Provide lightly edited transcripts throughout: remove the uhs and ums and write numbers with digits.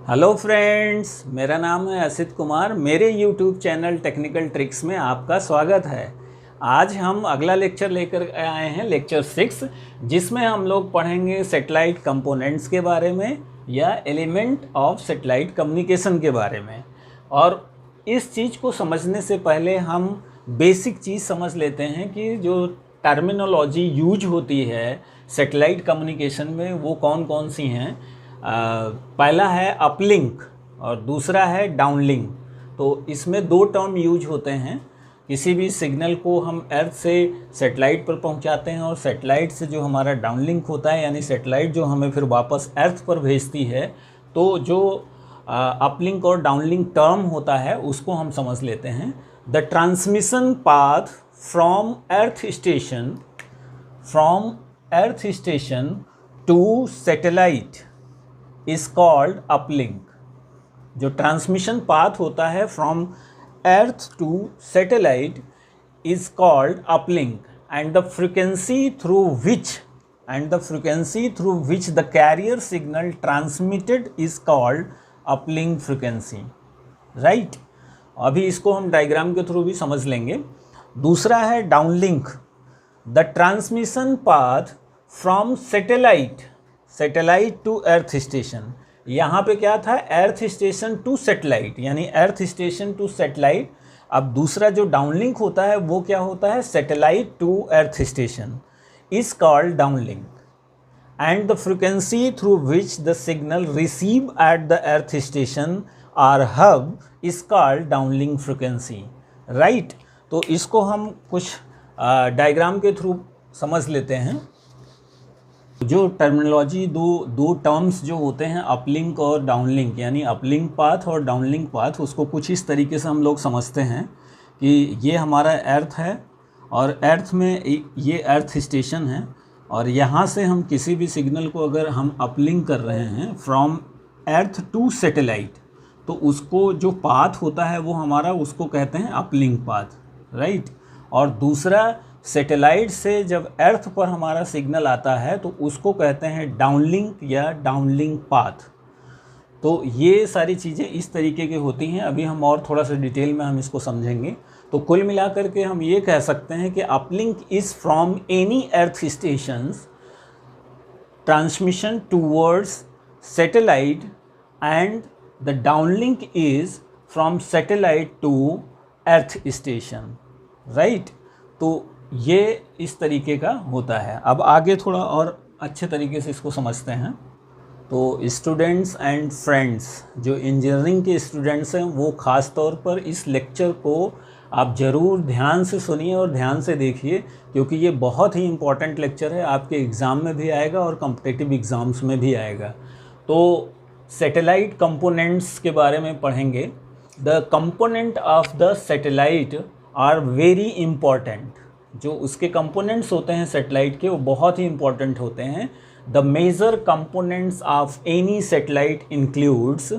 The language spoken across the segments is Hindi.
हेलो फ्रेंड्स, मेरा नाम है असित कुमार। मेरे यूट्यूब चैनल टेक्निकल ट्रिक्स में आपका स्वागत है। आज हम अगला लेक्चर लेकर आए हैं, लेक्चर 6, जिसमें हम लोग पढ़ेंगे सैटेलाइट कंपोनेंट्स के बारे में या एलिमेंट ऑफ सैटेलाइट कम्युनिकेशन के बारे में। और इस चीज़ को समझने से पहले हम बेसिक चीज़ समझ लेते हैं कि जो टर्मिनोलॉजी यूज होती है सैटेलाइट कम्युनिकेशन में वो कौन कौन सी हैं। पहला है अपलिंक और दूसरा है डाउनलिंक। तो इसमें दो टर्म यूज होते हैं। किसी भी सिग्नल को हम अर्थ से सैटेलाइट पर पहुंचाते हैं और सैटेलाइट से जो हमारा डाउनलिंक होता है, यानी सैटेलाइट जो हमें फिर वापस अर्थ पर भेजती है, तो जो अपलिंक और डाउनलिंक टर्म होता है उसको हम समझ लेते हैं। The transmission path from earth station to satellite is called uplink. जो ट्रांसमिशन पाथ होता है from earth to satellite is called uplink and the frequency through which the carrier signal transmitted is called uplink frequency. Right, अभी इसको हम डायग्राम के थ्रू भी समझ लेंगे। दूसरा है downlink. The transmission path from satellite to earth station. यहाँ पे क्या था, अर्थ स्टेशन टू सैटेलाइट, यानी अर्थ स्टेशन टू सैटेलाइट। अब दूसरा जो डाउनलिंक होता है वो क्या होता है, satellite to earth station is called downlink and the frequency through which the signal receive at the earth station are hub is called downlink frequency. Right, तो इसको हम कुछ डायग्राम के थ्रू समझ लेते हैं। जो टर्मिनोलॉजी दो टर्म्स जो होते हैं अपलिंक और डाउनलिंक, यानी अपलिंक पाथ और डाउनलिंक पाथ, उसको कुछ इस तरीके से हम लोग समझते हैं कि ये हमारा अर्थ है और अर्थ में ये अर्थ स्टेशन है और यहाँ से हम किसी भी सिग्नल को अगर हम अपलिंक कर रहे हैं फ्रॉम अर्थ टू सैटेलाइट, तो उसको जो पाथ होता है वो हमारा, उसको कहते हैं अपलिंक पाथ। राइट, और दूसरा सैटेलाइट से जब अर्थ पर हमारा सिग्नल आता है तो उसको कहते हैं डाउनलिंक या डाउनलिंक पाथ। तो ये सारी चीज़ें इस तरीके की होती हैं। अभी हम और थोड़ा सा डिटेल में हम इसको समझेंगे। तो कुल मिलाकर के हम ये कह सकते हैं कि uplink is from any earth stations transmission towards satellite and the downlink is from satellite to earth station. Right, तो ये इस तरीके का होता है। अब आगे थोड़ा और अच्छे तरीके से इसको समझते हैं। तो स्टूडेंट्स एंड फ्रेंड्स, जो इंजीनियरिंग के स्टूडेंट्स हैं वो ख़ास तौर पर इस लेक्चर को आप ज़रूर ध्यान से सुनिए और ध्यान से देखिए, क्योंकि ये बहुत ही इम्पॉर्टेंट लेक्चर है। आपके एग्ज़ाम में भी आएगा और कॉम्पिटिटिव एग्ज़ाम्स में भी आएगा। तो सैटेलाइट कंपोनेंट्स के बारे में पढ़ेंगे। The component of the satellite are very important. जो उसके कंपोनेंट्स होते हैं सैटेलाइट के, वो बहुत ही इंपॉर्टेंट होते हैं। The major components of any satellite includes,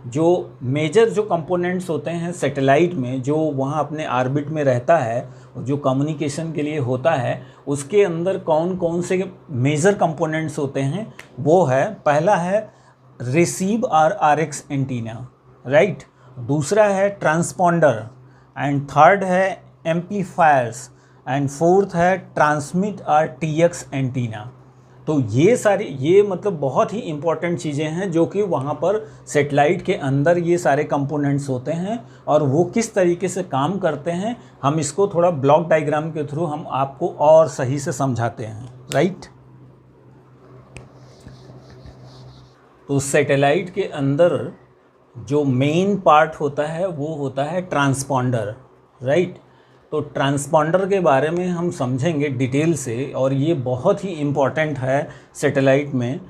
जो मेजर जो कंपोनेंट्स होते हैं सैटेलाइट में, जो वहाँ अपने ऑर्बिट में रहता है, जो कम्युनिकेशन के लिए होता है, उसके अंदर कौन कौन से मेजर कंपोनेंट्स होते हैं वो है, पहला है रिसीव और आरएक्स एंटीना। राइट, दूसरा है ट्रांसपॉन्डर एंड थर्ड है एम्पलीफायर्स एंड फोर्थ है ट्रांसमिट और टीएक्स एंटीना। तो ये सारी, ये मतलब बहुत ही इम्पॉर्टेंट चीज़ें हैं जो कि वहाँ पर सैटेलाइट के अंदर ये सारे कंपोनेंट्स होते हैं और वो किस तरीके से काम करते हैं, हम इसको थोड़ा ब्लॉक डायग्राम के थ्रू हम आपको और सही से समझाते हैं। राइट, तो सैटेलाइट के अंदर जो मेन पार्ट होता है वो होता है ट्रांसपॉन्डर। राइट, तो ट्रांसपॉन्डर के बारे में हम समझेंगे डिटेल से और ये बहुत ही इम्पॉर्टेंट है सैटेलाइट में।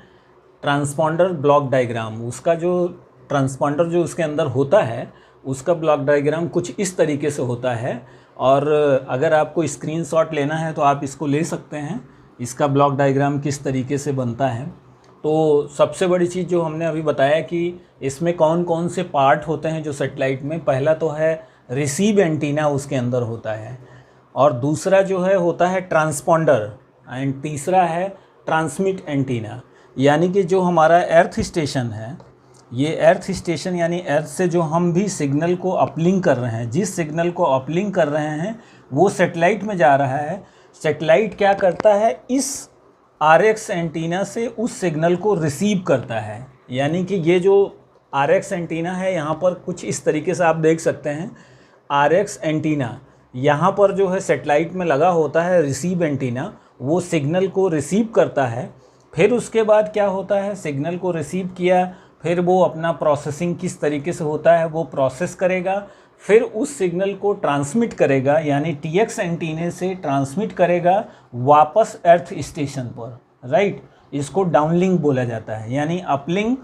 ट्रांसपॉन्डर ब्लॉक डायग्राम, उसका जो ट्रांसपॉन्डर जो उसके अंदर होता है उसका ब्लॉक डायग्राम कुछ इस तरीके से होता है। और अगर आपको स्क्रीनशॉट लेना है तो आप इसको ले सकते हैं, इसका ब्लॉक डायग्राम किस तरीके से बनता है। तो सबसे बड़ी चीज़ जो हमने अभी बताया कि इसमें कौन कौन से पार्ट होते हैं जो सैटेलाइट में, पहला तो है रिसीव एंटीना उसके अंदर होता है, और दूसरा जो है होता है ट्रांसपॉन्डर एंड तीसरा है ट्रांसमिट एंटीना। यानी कि जो हमारा अर्थ स्टेशन है ये अर्थ स्टेशन यानी अर्थ से जो हम भी सिग्नल को अपलिंक कर रहे हैं, जिस सिग्नल को अपलिंक कर रहे हैं वो सैटेलाइट में जा रहा है। सैटेलाइट क्या करता है, इस RX एंटीना से उस सिग्नल को रिसीव करता है। यानी कि ये जो RX एंटीना है यहाँ पर कुछ इस तरीके से आप देख सकते हैं। RX एंटीना यहाँ पर जो है सैटेलाइट में लगा होता है, रिसीव एंटीना वो सिग्नल को रिसीव करता है। फिर उसके बाद क्या होता है, सिग्नल को रिसीव किया, फिर वो अपना प्रोसेसिंग किस तरीके से होता है वो प्रोसेस करेगा, फिर उस सिग्नल को ट्रांसमिट करेगा, यानी TX एंटीने से ट्रांसमिट करेगा वापस अर्थ स्टेशन पर, राइट। इसको डाउनलिंक बोला जाता है। यानी अपलिंक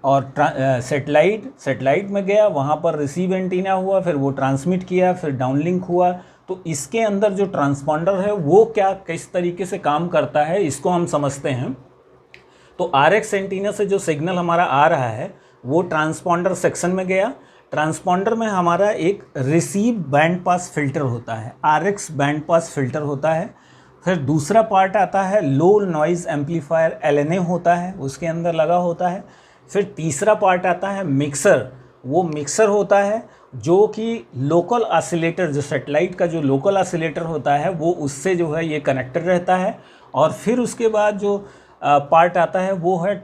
और सैटेलाइट में गया, वहाँ पर रिसीव एंटीना हुआ, फिर वो ट्रांसमिट किया, फिर डाउनलिंक हुआ। तो इसके अंदर जो ट्रांसपॉन्डर है वो क्या किस तरीके से काम करता है इसको हम समझते हैं। तो RX एंटीना से जो सिग्नल हमारा आ रहा है वो ट्रांसपॉन्डर सेक्शन में गया। ट्रांसपॉन्डर में हमारा एक रिसीव बैंड पास फिल्टर होता है, RX बैंड पास फिल्टर होता है। फिर दूसरा पार्ट आता है लो नॉइज़ एम्पलीफायर, LNA होता है, उसके अंदर लगा होता है। फिर तीसरा पार्ट आता है मिक्सर, वो मिक्सर होता है जो कि लोकल ऑसिलेटर, जो सैटेलाइट का जो लोकल ऑसिलेटर होता है वो उससे जो है ये कनेक्टेड रहता है। और फिर उसके बाद जो पार्ट आता है वो है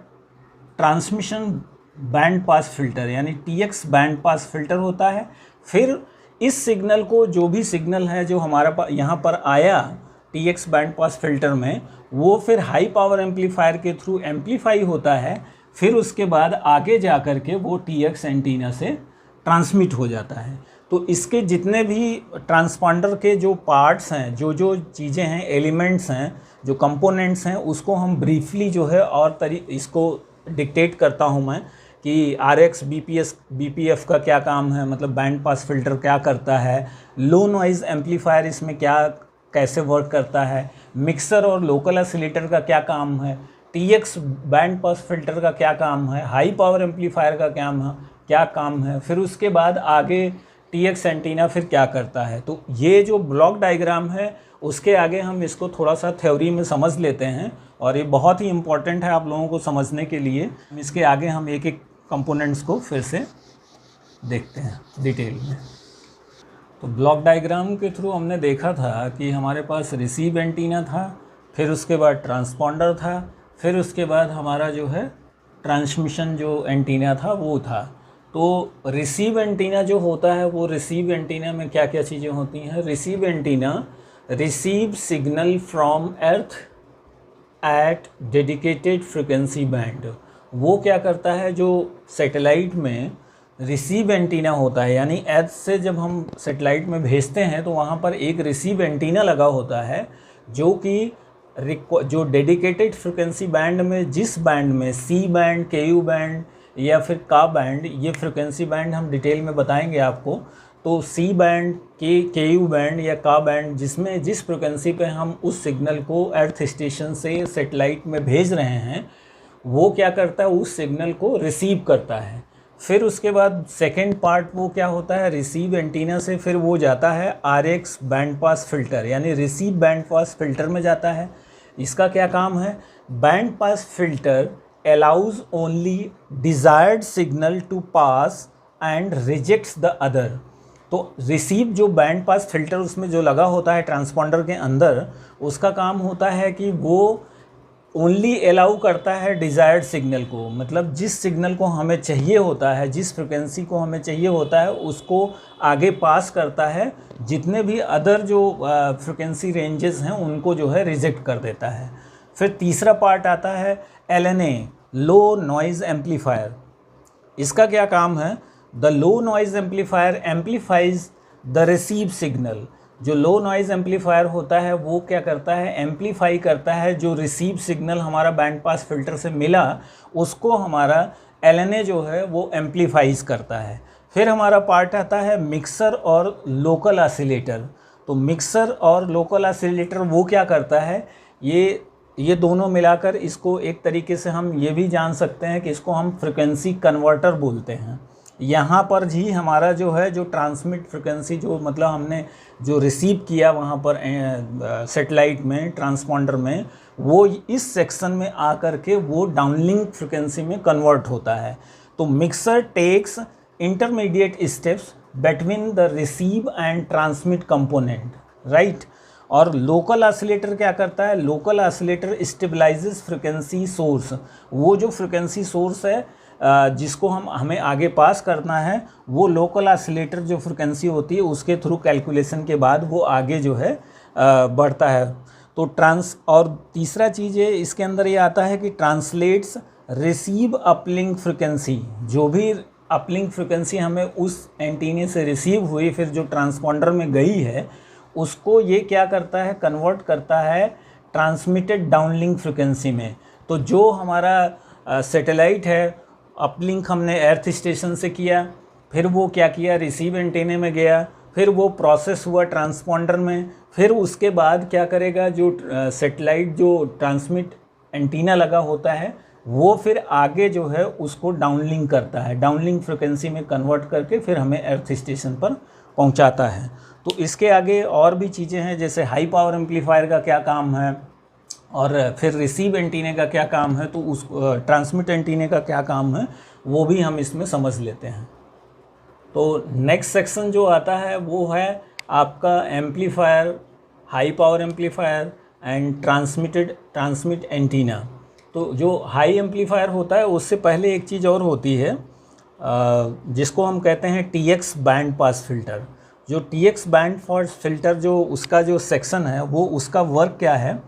ट्रांसमिशन बैंड पास फिल्टर, यानी TX बैंड पास फिल्टर होता है। फिर इस सिग्नल को, जो भी सिग्नल है जो हमारा यहाँ पर आया TX बैंड पास फिल्टर में, वो फिर हाई पावर एम्पलीफायर के थ्रू एम्पलीफाई होता है। फिर उसके बाद आगे जा कर के वो TX एंटीना से ट्रांसमिट हो जाता है। तो इसके जितने भी ट्रांसपॉन्डर के जो पार्ट्स हैं, जो चीज़ें हैं, एलिमेंट्स हैं, जो कंपोनेंट्स हैं, उसको हम ब्रीफली जो है और इसको डिक्टेट करता हूँ मैं कि RX BPF का क्या काम है, मतलब बैंड पास फिल्टर क्या करता है, लो नॉइज़ एम्पलीफायर इसमें क्या कैसे वर्क करता है, मिक्सर और लोकल ऑसिलेटर का क्या काम है, TX बैंड पास फिल्टर का क्या काम है, हाई पावर एम्पलीफायर का क्या काम है, फिर उसके बाद आगे TX एंटीना फिर क्या करता है। तो ये जो ब्लॉक डायग्राम है उसके आगे हम इसको थोड़ा सा थ्योरी में समझ लेते हैं और ये बहुत ही इम्पॉर्टेंट है आप लोगों को समझने के लिए। इसके आगे हम एक एक कंपोनेंट्स को फिर से देखते हैं डिटेल में। तो ब्लॉक डायग्राम के थ्रू हमने देखा था कि हमारे पास रिसीव एंटीना था, फिर उसके बाद ट्रांसपॉन्डर था, फिर उसके बाद हमारा जो है ट्रांसमिशन जो एंटीना था वो था। तो रिसीव एंटीना जो होता है वो रिसीव एंटीना में क्या क्या चीज़ें होती हैं। Receive antenna receive signal from earth at dedicated frequency band. वो क्या करता है, जो सैटेलाइट में रिसीव एंटीना होता है, यानी अर्थ से जब हम सैटेलाइट में भेजते हैं तो वहाँ पर एक रिसीव एंटीना लगा होता है जो कि जो डेडिकेटेड फ्रिक्वेंसी बैंड में, जिस बैंड में C बैंड, KU बैंड या फिर का बैंड, ये फ्रिक्वेंसी बैंड हम डिटेल में बताएंगे आपको। तो C बैंड, KU बैंड या का बैंड, जिसमें जिस फ्रिक्वेंसी पे हम उस सिग्नल को अर्थ स्टेशन से सैटेलाइट में भेज रहे हैं वो क्या करता है, उस सिग्नल को रिसीव करता है। फिर उसके बाद सेकेंड पार्ट वो क्या होता है, रिसीव एंटीना से फिर वो जाता है RX बैंड पास फिल्टर, यानी रिसीव बैंड पास फिल्टर में जाता है। इसका क्या काम है, band pass filter allows only desired signal to pass and rejects the other। तो रिसीव जो बैंड पास फिल्टर उसमें जो लगा होता है ट्रांसपॉन्डर के अंदर, उसका काम होता है कि वो ओनली अलाउ करता है डिज़ायर्ड सिग्नल को, मतलब जिस सिग्नल को हमें चाहिए होता है, जिस फ्रिक्वेंसी को हमें चाहिए होता है उसको आगे पास करता है। जितने भी अदर जो फ्रिक्वेंसी रेंजेस हैं उनको जो है रिजेक्ट कर देता है। फिर तीसरा पार्ट आता है LNA, लो नॉइज़ एम्पलीफायर। इसका क्या काम है, the low noise amplifier amplifies the receive signal. जो लो नॉइज़ एम्पलीफायर होता है वो क्या करता है, एम्पलीफाई करता है जो रिसीव सिग्नल हमारा बैंड पास फिल्टर से मिला उसको हमारा LNA जो है वो एम्पलीफाइज करता है। फिर हमारा पार्ट आता है मिक्सर और लोकल ऑसिलेटर। तो मिक्सर और लोकल ऑसिलेटर वो क्या करता है, ये दोनों मिलाकर इसको एक तरीके से हम ये भी जान सकते हैं कि इसको हम फ्रिक्वेंसी कन्वर्टर बोलते हैं। यहाँ पर ही हमारा जो है जो ट्रांसमिट फ्रिक्वेंसी जो मतलब हमने जो रिसीव किया वहाँ पर सेटेलाइट में ट्रांसपॉन्डर में, वो इस सेक्शन में आकर के वो डाउनलिंक फ्रिक्वेंसी में कन्वर्ट होता है। तो mixer takes intermediate steps between the receive and transmit component, right. और लोकल ऑसिलेटर क्या करता है, local oscillator stabilises frequency source, वो जो फ्रिक्वेंसी सोर्स है जिसको हमें आगे पास करना है, वो लोकल ऑसिलेटर जो फ्रिक्वेंसी होती है उसके थ्रू कैलकुलेशन के बाद वो आगे जो है बढ़ता है। तो और तीसरा चीज़ है इसके अंदर ये आता है कि ट्रांसलेट्स रिसीव अपलिंक फ्रिक्वेंसी, जो भी अपलिंक फ्रिक्वेंसी हमें उस एंटीने से रिसीव हुई फिर जो ट्रांसपॉन्डर में गई है, उसको ये क्या करता है, कन्वर्ट करता है ट्रांसमिटेड डाउनलिंक फ्रिक्वेंसी में। तो जो हमारा सैटेलाइट है, अपलिंक हमने अर्थ स्टेशन से किया, फिर वो क्या किया, रिसीव एंटीने में गया, फिर वो प्रोसेस हुआ ट्रांसपॉन्डर में, फिर उसके बाद क्या करेगा, जो सैटेलाइट जो ट्रांसमिट एंटीना लगा होता है वो फिर आगे जो है उसको डाउनलिंक करता है, डाउनलिंक फ्रिक्वेंसी में कन्वर्ट करके फिर हमें अर्थ स्टेशन पर पहुंचाता है। तो इसके आगे और भी चीज़ें हैं, जैसे हाई पावर एम्पलीफायर का क्या काम है और फिर रिसीव एंटीने का क्या काम है, तो उस ट्रांसमिट एंटीने का क्या काम है, वो भी हम इसमें समझ लेते हैं। तो नेक्स्ट सेक्शन जो आता है वो है आपका amplifier, high power amplifier and transmit antenna. तो जो हाई एम्पलीफायर होता है उससे पहले एक चीज़ और होती है जिसको हम कहते हैं TX बैंड पास फिल्टर। जो TX बैंड पास फिल्टर जो उसका जो सेक्शन है वो उसका वर्क क्या है,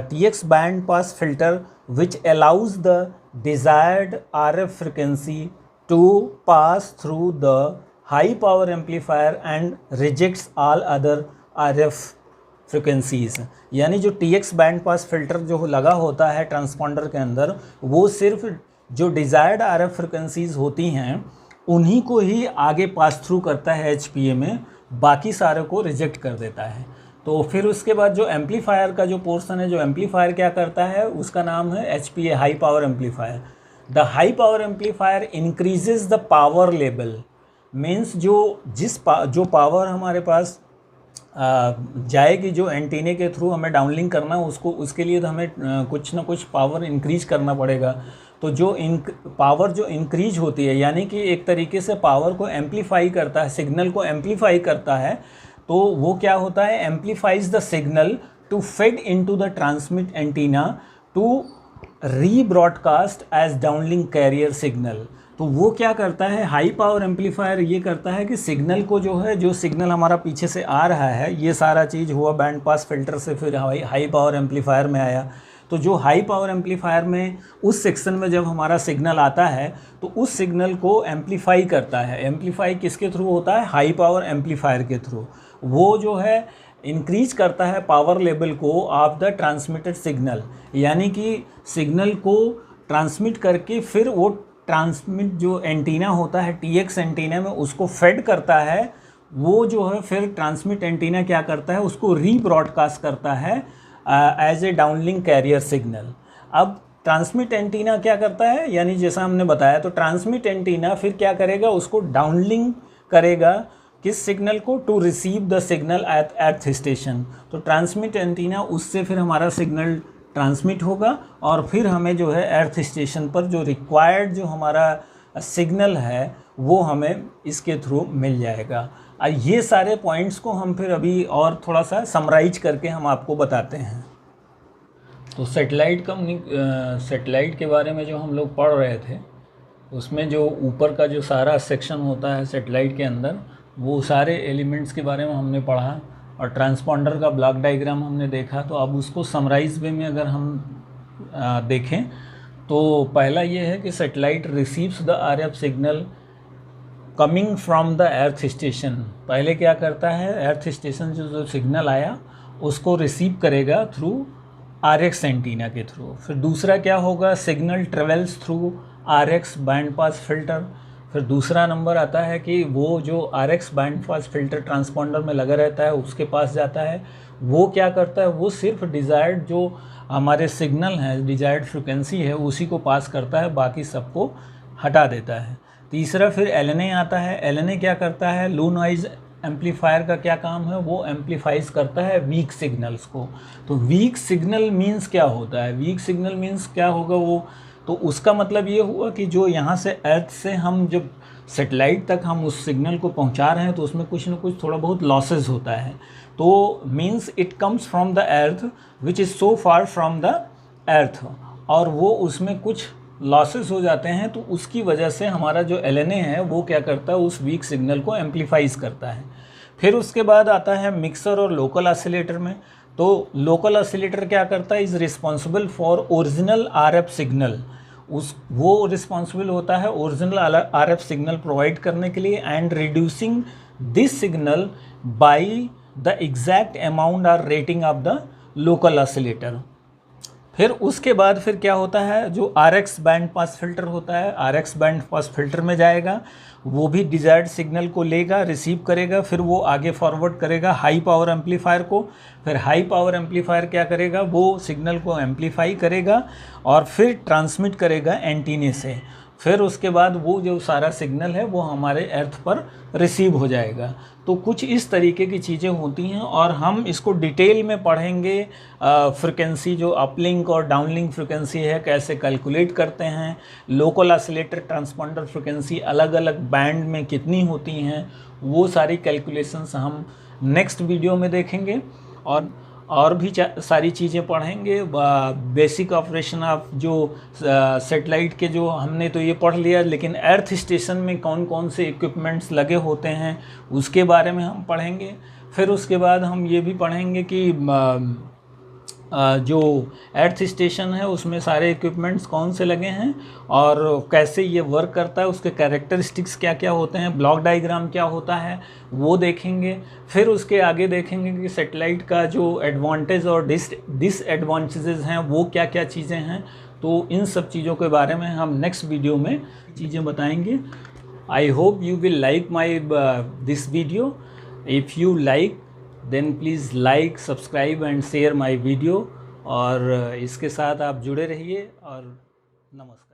TX band pass filter which allows the desired RF frequency to pass through the high power amplifier and rejects all other RF frequencies. यानी जो TX बैंड पास फिल्टर जो लगा होता है ट्रांसपॉन्डर के अंदर, वो सिर्फ जो डिज़ायर्ड RF फ्रिक्वेंसीज होती हैं उन्हीं को ही आगे पास थ्रू करता है HPA में, बाकी सारे को रिजेक्ट कर देता है। तो फिर उसके बाद जो एम्पलीफायर का जो पोर्शन है, जो एम्पलीफायर क्या करता है, उसका नाम है HPA, high power amplifier. The high power amplifier increases the power level, means जो पावर हमारे पास जाएगी, जो एंटीने के थ्रू हमें डाउनलिंक करना है उसको, उसके लिए तो हमें कुछ ना कुछ पावर इंक्रीज करना पड़ेगा। तो जो पावर जो इंक्रीज होती है, यानी कि एक तरीके से पावर को एम्पलीफाई करता है, सिग्नल को एम्पलीफाई करता है, तो वो क्या होता है, amplifies the signal to feed into the transmit antenna to rebroadcast as downlink carrier signal. तो वो क्या करता है, हाई पावर एम्पलीफायर ये करता है कि सिग्नल को जो है, जो सिग्नल हमारा पीछे से आ रहा है, ये सारा चीज़ हुआ बैंड पास फिल्टर से, फिर हाई पावर एम्पलीफायर में आया। तो जो हाई पावर एम्पलीफायर में उस सेक्शन में जब हमारा सिग्नल आता है तो उस सिग्नल को एम्पलीफाई करता है। एम्पलीफाई किसके थ्रू होता है, हाई पावर एम्पलीफायर के थ्रू। वो जो है इंक्रीज करता है पावर लेवल को ऑफ द ट्रांसमिटेड सिग्नल, यानी कि सिग्नल को ट्रांसमिट करके फिर वो ट्रांसमिट जो एंटीना होता है TX एंटीना में उसको फेड करता है। वो जो है फिर ट्रांसमिट एंटीना क्या करता है, उसको रीब्रॉडकास्ट करता है as a downlink carrier signal. अब ट्रांसमिट एंटीना क्या करता है, यानी जैसा हमने बताया, तो ट्रांसमिट एंटीना फिर क्या करेगा, उसको डाउनलिंक करेगा किस सिग्नल को, to receive the signal at earth station. तो ट्रांसमिट एंटीना उससे फिर हमारा सिग्नल ट्रांसमिट होगा और फिर हमें जो है अर्थ स्टेशन पर जो रिक्वायर्ड जो हमारा सिग्नल है वो हमें इसके थ्रू मिल जाएगा। ये सारे पॉइंट्स को हम फिर अभी और थोड़ा सा समराइज करके हम आपको बताते हैं। तो सैटेलाइट के बारे में जो हम लोग पढ़ रहे थे, उसमें जो ऊपर का जो सारा सेक्शन होता है सैटेलाइट के अंदर, वो सारे एलिमेंट्स के बारे में हमने पढ़ा और ट्रांसपॉन्डर का ब्लॉक डायग्राम हमने देखा। तो अब उसको समराइज वे में अगर हम देखें तो पहला ये है कि satellite receives the RF signal coming from the earth station. पहले क्या करता है, अर्थ स्टेशन जो सिग्नल आया उसको रिसीव करेगा थ्रू RX एंटीना के थ्रू। फिर दूसरा क्या होगा, signal travels through RX band pass filter. फिर दूसरा नंबर आता है कि वो जो RX band pass filter transponder में लगा रहता है उसके पास जाता है। वो क्या करता है, वो सिर्फ डिज़ायर्ड जो हमारे सिग्नल है, डिज़ायर्ड फ्रिक्वेंसी है, उसी को पास करता है, बाकी सबको हटा देता है। तीसरा फिर LNA आता है। LNA क्या करता है, लो नॉइज़ एम्पलीफायर का क्या काम है, वो एम्पलीफाइज करता है वीक सिग्नल्स को। तो वीक सिग्नल मीन्स क्या होता है, वीक सिग्नल मीन्स क्या होगा वो, तो उसका मतलब ये हुआ कि जो यहाँ से अर्थ से हम जब सेटेलाइट तक हम उस सिग्नल को पहुँचा रहे हैं तो उसमें कुछ ना कुछ थोड़ा बहुत लॉसेस होता है। तो means it comes from the earth which is so far from the earth, और वो उसमें कुछ लॉसेस हो जाते हैं, तो उसकी वजह से हमारा जो LNA है वो क्या करता है, उस वीक सिग्नल को एम्पलीफाइज करता है। फिर उसके बाद आता है मिक्सर और लोकल ऑसिलेटर में। तो लोकल ऑसिलेटर क्या करता है, is responsible for original RF signal, वो रिस्पॉन्सिबल होता है ओरिजिनल RF सिग्नल प्रोवाइड करने के लिए, and reducing this signal by the exact amount और rating of the local oscillator. फिर उसके बाद फिर क्या होता है, जो RX बैंड पास फिल्टर होता है, RX बैंड पास फिल्टर में जाएगा, वो भी डिज़ायर्ड सिग्नल को लेगा, रिसीव करेगा, फिर वो आगे फॉरवर्ड करेगा हाई पावर एम्पलीफायर को। फिर हाई पावर एम्पलीफायर क्या करेगा, वो सिग्नल को एम्पलीफाई करेगा और फिर ट्रांसमिट करेगा एंटीने से। फिर उसके बाद वो जो सारा सिग्नल है वो हमारे अर्थ पर रिसीव हो जाएगा। तो कुछ इस तरीके की चीज़ें होती हैं, और हम इसको डिटेल में पढ़ेंगे। फ्रिक्वेंसी जो अपलिंक और डाउनलिंक फ्रिक्वेंसी है कैसे कैलकुलेट करते हैं, लोकल ऑसिलेटर ट्रांसपोंडर फ्रिक्वेंसी अलग अलग बैंड में कितनी होती हैं, वो सारी कैलकुलेशंस हम नेक्स्ट वीडियो में देखेंगे। और भी सारी चीज़ें पढ़ेंगे। बेसिक ऑपरेशन ऑफ जो सेटेलाइट के जो हमने तो ये पढ़ लिया, लेकिन अर्थ स्टेशन में कौन कौन से इक्विपमेंट्स लगे होते हैं उसके बारे में हम पढ़ेंगे। फिर उसके बाद हम ये भी पढ़ेंगे कि जो अर्थ स्टेशन है उसमें सारे इक्विपमेंट्स कौन से लगे हैं और कैसे ये वर्क करता है, उसके कैरेक्टरिस्टिक्स क्या क्या होते हैं, ब्लॉक डायग्राम क्या होता है वो देखेंगे। फिर उसके आगे देखेंगे कि सैटेलाइट का जो एडवांटेज और डिसएडवांटेजेस हैं वो क्या क्या चीज़ें हैं। तो इन सब चीज़ों के बारे में हम नेक्स्ट वीडियो में चीज़ें बताएंगे। I hope you will like my this video. If you like then please like, subscribe and share my video. और इसके साथ आप जुड़े रहिए और नमस्कार।